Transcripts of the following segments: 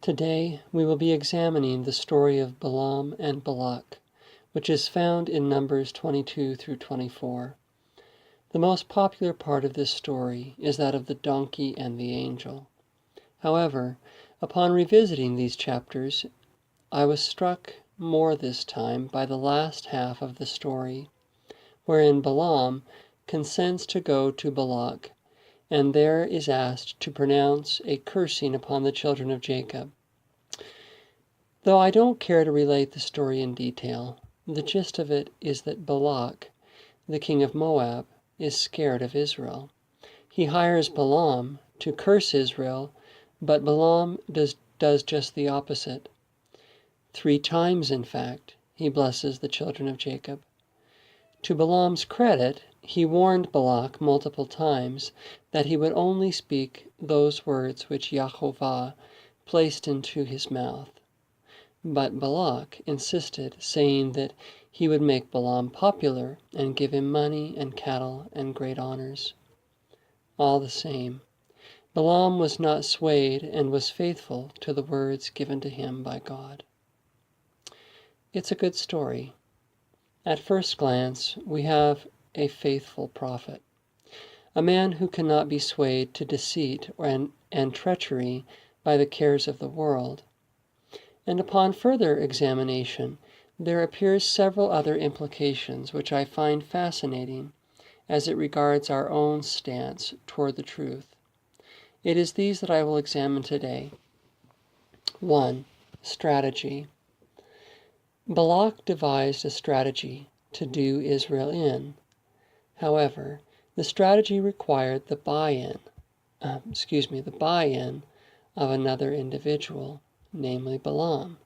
Today we will be examining the story of Balaam and Balak, which is found in Numbers 22 through 24. The most popular part of this story is that of the donkey and the angel. However, upon revisiting these chapters, I was struck more this time by the last half of the story, wherein Balaam consents to go to Balak, and there is asked to pronounce a cursing upon the children of Jacob. Though I don't care to relate the story in detail, the gist of it is that Balak, the king of Moab, is scared of Israel. He hires Balaam to curse Israel, but Balaam does just the opposite. 3 times, in fact, he blesses the children of Jacob. To Balaam's credit, he warned Balak multiple times that he would only speak those words which Yahovah placed into his mouth. But Balak insisted, saying that he would make Balaam popular and give him money and cattle and great honors. All the same, Balaam was not swayed and was faithful to the words given to him by God. It's a good story. At first glance, we have a faithful prophet, a man who cannot be swayed to deceit and treachery by the cares of the world. And upon further examination, there appears several other implications which I find fascinating as it regards our own stance toward the truth. It is these that I will examine today. 1. Strategy. Balak devised a strategy to do Israel in. However, the strategy required the buy-in of another individual, namely Balaam.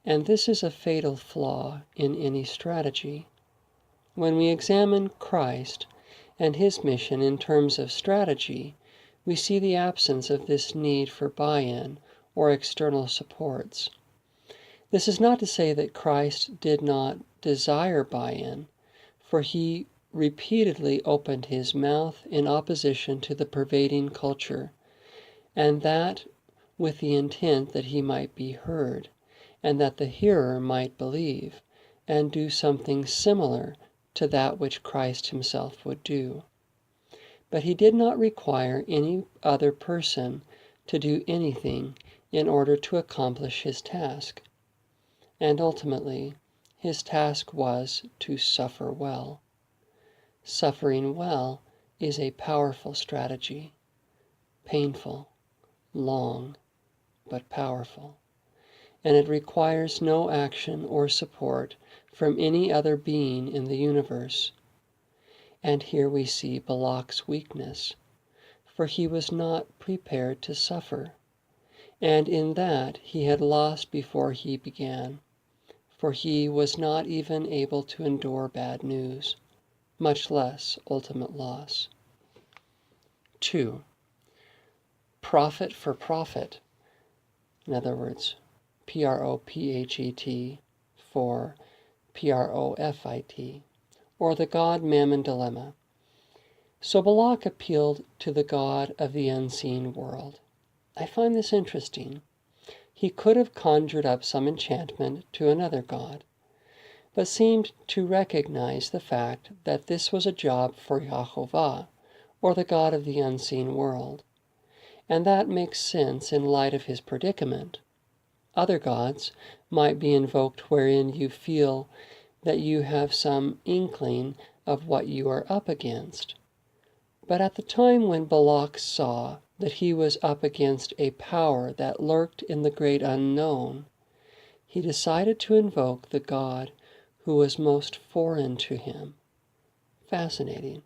And this is a fatal flaw in any strategy. When we examine Christ and his mission in terms of strategy, we see the absence of this need for buy-in or external supports. This is not to say that Christ did not desire buy-in, for he repeatedly opened his mouth in opposition to the pervading culture, and that with the intent that he might be heard, and that the hearer might believe, and do something similar to that which Christ himself would do. But he did not require any other person to do anything in order to accomplish his task. And ultimately, his task was to suffer well. Suffering well is a powerful strategy. Painful, long, but powerful. And it requires no action or support from any other being in the universe. And here we see Balak's weakness, for he was not prepared to suffer. And in that he had lost before he began, for he was not even able to endure bad news, much less ultimate loss. 2. Profit for profit. In other words, Prophet for Profit, or the God-Mammon dilemma. So Balak appealed to the God of the unseen world. I find this interesting. He could have conjured up some enchantment to another god, but seemed to recognize the fact that this was a job for Yahovah, or the God of the unseen world. And that makes sense in light of his predicament. Other gods might be invoked wherein you feel that you have some inkling of what you are up against. But at the time when Balak saw that he was up against a power that lurked in the great unknown, he decided to invoke the God who was most foreign to him. Fascinating.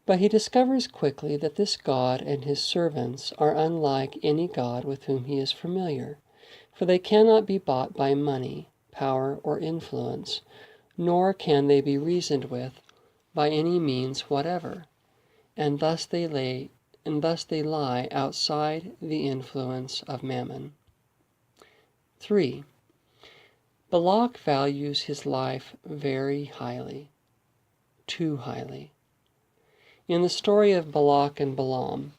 But he discovers quickly that this God and his servants are unlike any god with whom he is familiar, for they cannot be bought by money, power, or influence, nor can they be reasoned with by any means whatever, and thus they lie outside the influence of Mammon. 3. Balak values his life very highly, too highly. In the story of Balak and Balaam,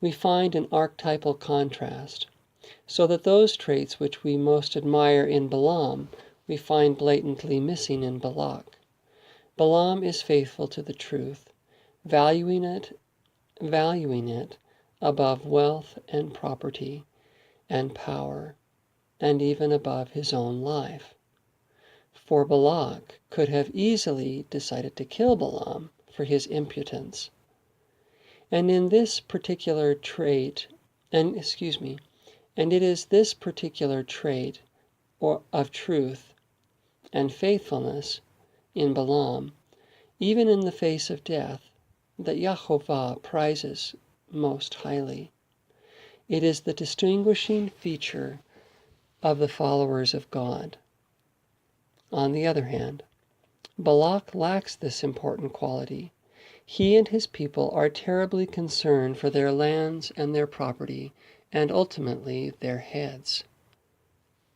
we find an archetypal contrast. so that those traits which we most admire in Balaam, we find blatantly missing in Balak. Balaam is faithful to the truth, valuing it above wealth and property and power, and even above his own life. For Balak could have easily decided to kill Balaam for his impudence. And it is this particular trait of truth and faithfulness in Balaam, even in the face of death, that Yahovah prizes most highly. It is the distinguishing feature of the followers of God. On the other hand, Balak lacks this important quality. He and his people are terribly concerned for their lands and their property, and ultimately their heads.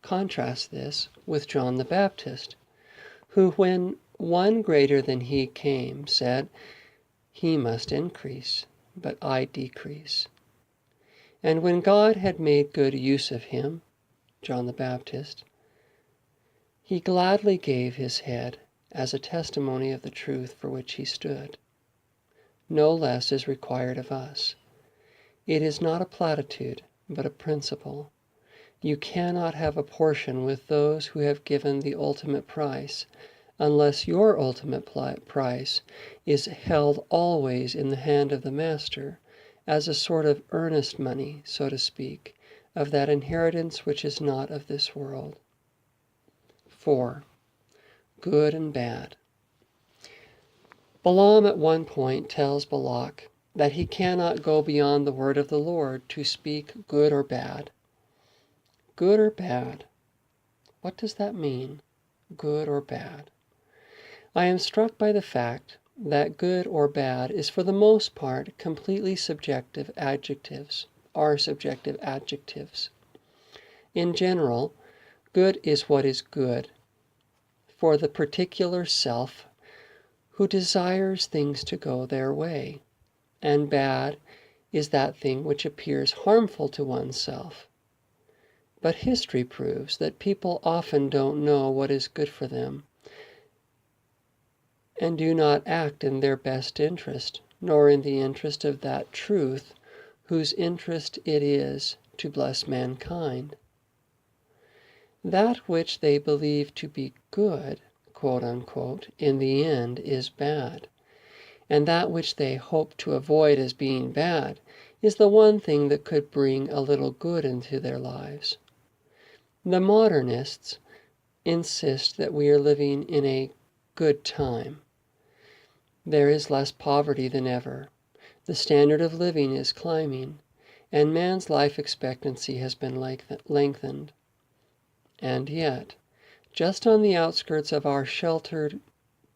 Contrast this with John the Baptist, who, when one greater than he came, said, "He must increase, but I decrease." And when God had made good use of him, John the Baptist, he gladly gave his head as a testimony of the truth for which he stood. No less is required of us. It is not a platitude, but a principle. You cannot have a portion with those who have given the ultimate price, unless your ultimate price is held always in the hand of the Master, as a sort of earnest money, so to speak, of that inheritance which is not of this world. 4. Good and bad. Balaam at one point tells Balak that he cannot go beyond the word of the Lord to speak good or bad. Good or bad? What does that mean? Good or bad? I am struck by the fact that good or bad is for the most part completely subjective adjectives, are subjective adjectives. In general, good is what is good for the particular self who desires things to go their way, and bad is that thing which appears harmful to oneself. But history proves that people often don't know what is good for them, and do not act in their best interest, nor in the interest of that truth whose interest it is to bless mankind. That which they believe to be good, quote unquote, in the end is bad, and that which they hope to avoid as being bad is the one thing that could bring a little good into their lives. The modernists insist that we are living in a good time. There is less poverty than ever. The standard of living is climbing, and man's life expectancy has been lengthened. And yet, just on the outskirts of our sheltered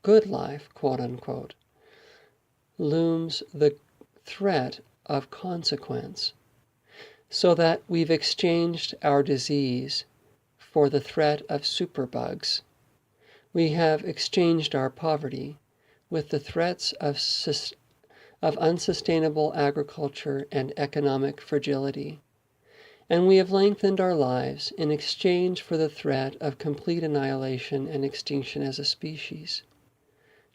good life, quote unquote, looms the threat of consequence, so that we've exchanged our disease for the threat of superbugs. We have exchanged our poverty with the threats of unsustainable agriculture and economic fragility. And we have lengthened our lives in exchange for the threat of complete annihilation and extinction as a species.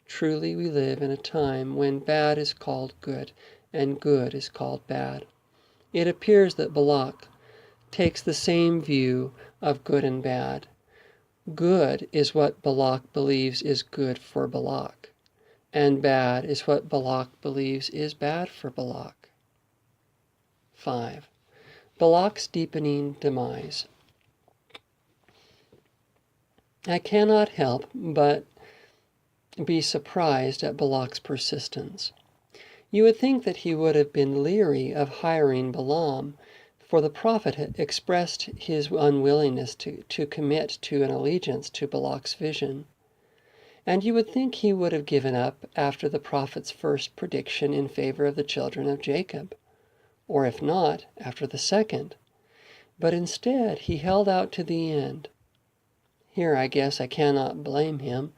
Truly, we live in a time when bad is called good and good is called bad. It appears that Balak takes the same view of good and bad. Good is what Balak believes is good for Balak, and bad is what Balak believes is bad for Balak. 5. Balak's deepening demise. I cannot help but be surprised at Balak's persistence. You would think that he would have been leery of hiring Balaam, for the prophet had expressed his unwillingness to commit to an allegiance to Balak's vision. And you would think he would have given up after the prophet's first prediction in favor of the children of Jacob, or if not, after the second. But instead, he held out to the end. Here I guess I cannot blame him.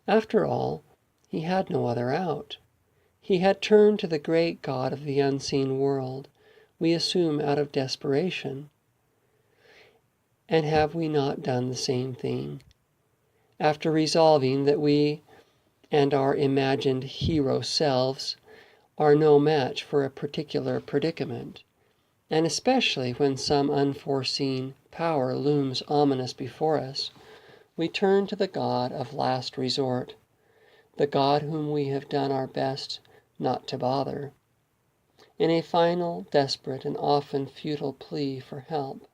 After all, he had no other out. He had turned to the great God of the unseen world, we assume out of desperation. And have we not done the same thing? After resolving that we and our imagined hero selves are no match for a particular predicament, and especially when some unforeseen power looms ominous before us, we turn to the God of last resort, the God whom we have done our best not to bother, in a final, desperate, and often futile plea for help.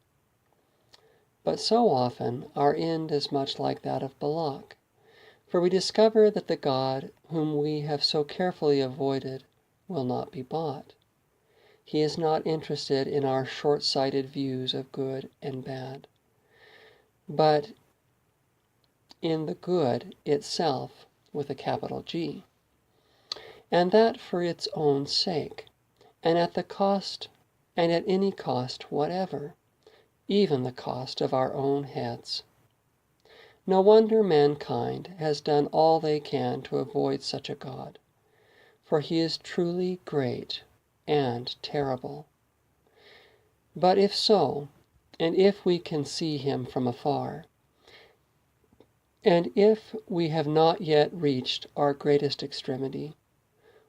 But so often our end is much like that of Balak, for we discover that the God whom we have so carefully avoided will not be bought. He is not interested in our short-sighted views of good and bad, but in the good itself with a capital G, and that for its own sake, and at any cost whatever, even the cost of our own heads. No wonder mankind has done all they can to avoid such a God, for he is truly great and terrible. But if so, and if we can see him from afar, and if we have not yet reached our greatest extremity,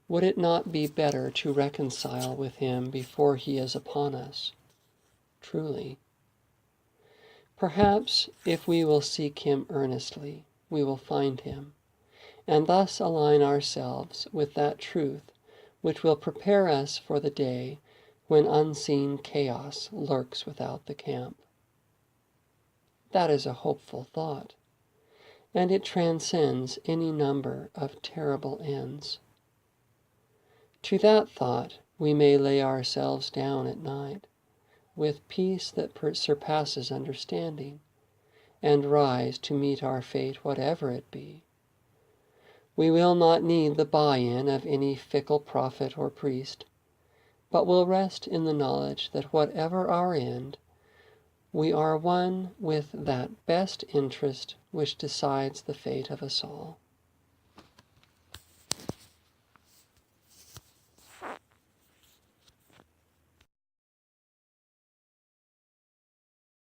would it not be better to reconcile with him before he is upon us? Truly. Perhaps if we will seek him earnestly, we will find him, and thus align ourselves with that truth which will prepare us for the day when unseen chaos lurks without the camp. That is a hopeful thought, and it transcends any number of terrible ends. To that thought we may lay ourselves down at night, with peace that surpasses understanding, and rise to meet our fate whatever it be. We will not need the buy-in of any fickle prophet or priest, but will rest in the knowledge that whatever our end, we are one with that best interest which decides the fate of us all.